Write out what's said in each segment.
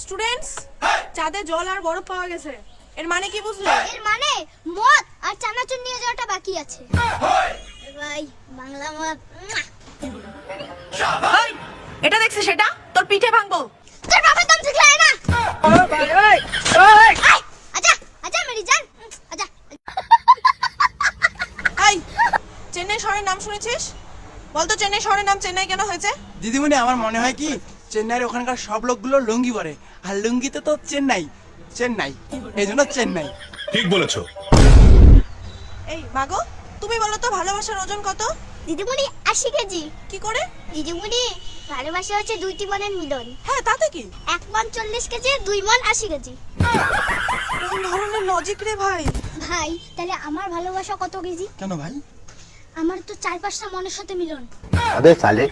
Students, চাঁদে জল আর বরফ পাওয়া গেছে। এর মানে কি বুঝলে? এর মানে মদ আর চানাচুর নিয়ে যাওয়াটা বাকি আছে। ভাই বাংলা মদ। ওই, এটা দেখছিস সেটা? তোর পিঠে ভাঙবো। তোর বাবার দম ঠিক লাগে না। আচ্ছা আচ্ছা মেরি জান আচ্ছা। এই, চেন্নাই শহরের নাম শুনেছিস? বলতো চেন্নাই শহরের নাম চেন্নাই কেন হয়েছে? দিদিমণি, আমার মনে হয় কি চেন্নাইয়ের ওখানকার সব লোকগুলো লুঙ্গি পরে, আর লুঙ্গিতে তো চেন্নাই চেন্নাই, এই জন্য চেন্নাই। ঠিক বলেছো। এই মাগো, তুমি বলো তো ভালোবাসার ওজন কত? দিদিমণি 80 কেজি। কি করে? দিদিমণি ভালোবাসা হচ্ছে দুইটি মনের মিলন। হ্যাঁ, তাতে কি? 1 মন 40 কেজি, 2 মন 80 কেজি। কোন ধরনের লজিক রে ভাই? ভাই তাহলে আমার ভালোবাসা কত কেজি? কেন ভাই? আমার তো 4-5টা মনের সাথে মিলন। अबे साले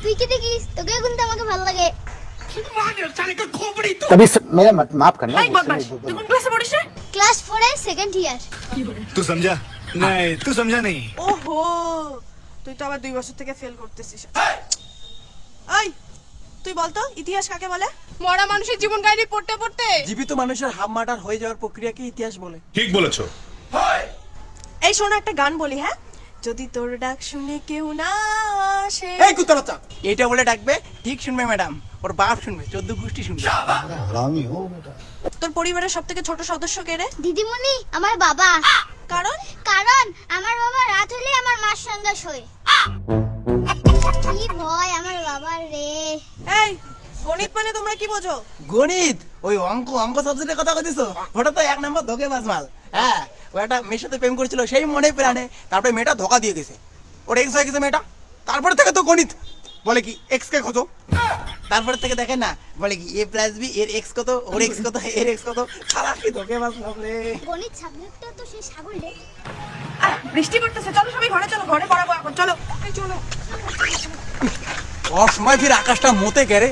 তুই কি দেখিস? তোকে কিন্তু আমাকে ভালো লাগে। तभी मेरा माफ करना এই বদমাশ, তুই কোন ক্লাসে পড়িস রে? ক্লাস 4 এর সেকেন্ড ইয়ার। तू समझा? नहीं तू समझा नहीं। ওহো, তুই তো আবার 2 বছর থেকে ফেল করতেছিস। এই, তুই বলতো ইতিহাস কাকে বলে? মরা মানুষের জীবন কাহিনী পড়তে পড়তে জীবিত মানুষের হাফ মার্টার হয়ে যাওয়ার প্রক্রিয়াকে ইতিহাস বলে। ঠিক বলেছো। এই শোনো, একটা গান বলি, হ্যাঁ? যদি তোর ডাক শুনে কেউ না আসে। এই কুত্তা বাচ্চা, এটা বলে ডাকবে, ঠিক শুনবে ম্যাডাম, ওর বাপ শুনবে, 14 গোষ্ঠী শুনবে। हरामी हो बेटा। তোর পরিবারের সবথেকে ছোট সদস্য কে রে? দিদিমণি আমার বাবা। কারণ কারণ আমার বাবা রাত হলে আমার মার সঙ্গে শোয়। কি ভয় আমার বাবার রে। এই, গণিত মানে তোমরা কি বোঝো? গণিত, ওই অঙ্ক অঙ্ক সাবজেক্টের কথা কইছো, ওটা তো 1 নম্বর ধোকে বাজমাল। হ্যাঁ, ও একটা মেয়ের সাথে প্রেম করেছিল, সেই মনে প্রাণে, তারপরে মেয়েটা ধোকা দিয়ে গেছে, ওর এক্স হয়ে গেছে মেয়েটা। তারপরে থেকে তো গণিত বলে কি এক্স কে কত, তারপরে থেকে দেখেন না, বলে কি a + b এর এক্স কত, ওর এক্স কত, এর এক্স কত। সারা কি ধোকে বাজমাল রে। গণিত সাবজেক্টটা তো সেই সাগর রে। বৃষ্টি পড়তেছে, চলো সবাই ঘরে চলো, ঘরে পড়াবো এখন, চলো। এই চলো। ওর সময় ফিরে আকাশটা মতে গেরে।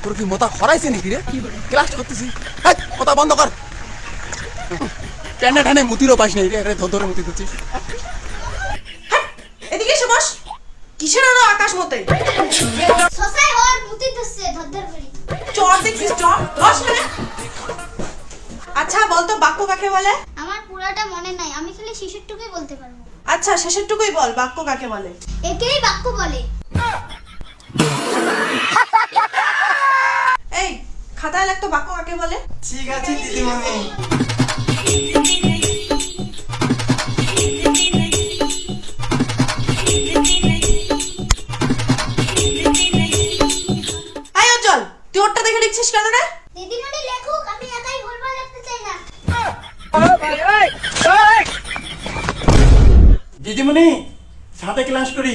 তোর কি মোতা খরাইছে নাকি রে? ক্লাস করতেছি, হ্যাঁ কথা বন্ধ কর। টানে টানে মুতিরও পাস নেই রে, ধর ধরে মুতি দিচ্ছিস। এদিকে এসে বস। কিসের আরো আকাশ মতে? সসাই হর মুতি ধরছে ধরধর করি। চর দেখছিস, চর বস মানে। আচ্ছা বলতো বাক্য কাকে বলে? আমার পুরাটা মনে নাই, আমি খালি শিশুরটুকুই বলতে পারবো। আচ্ছা শেষেরটুকুই বল, বাক্য কাকে বলে? একেই বাক্য বলে। এই, খাতায় লিখতো বাক্য কাকে বলে? ঠিক আছে দিদিমণি। এই অঞ্চল, তুই ওরটা দেখে লিখছিস কেন রে? দিদিমণি লেখুক, আমি একাই ভুলভাল লিখতে চাই না। দিদিমণি, সাথে ক্লাস করি,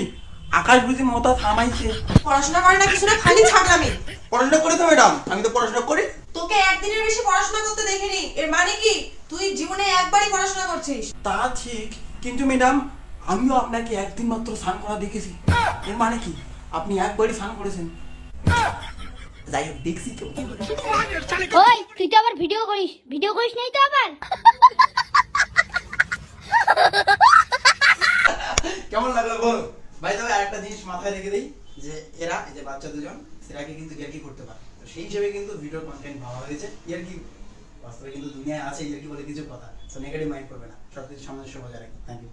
আকাশ বুঝি মোতা থামাইছে। পড়াশোনা করে না কিছু না, খালি ছাগলামি। পড়াশোনা করি তো ম্যাডাম, আমি তো পড়াশোনা করি। তোকে একদিনের বেশি পড়াশোনা করতে দেখিনি, এর মানে কি তুই জীবনে একবারই পড়াশোনা করছিস? তা ঠিক, কিন্তু ম্যাডাম আমিও আপনাকে একদিন মাত্র স্নান করা দেখেছি। এর মানে কি আপনি একবারই স্নান করেছেন? যাই হোক, দেখছি তো। ওই তুই তো আবার ভিডিও করিস নাই তো আবার? কেমন লাগলো বল ভাই? তবে আরেকটা জিনিস মাথায় রেখে দেই, যে এরা এই যে বাচ্চা দুজন সেটাকে কিন্তু ইয়ার্কি করতে পারে, তো সেই হিসেবে কিন্তু ভিডিও কন্টেন্ট ভাবা হয়েছে। ইয়ার্কি বাস্তবে কিন্তু দুনিয়ায় আছে, ইয়ার্কি বলে কিছু কথা, তো নেগেটিভ মাইন্ড করবে না, সবকিছু সামঞ্জস্য বজায় রাখি। Thank you.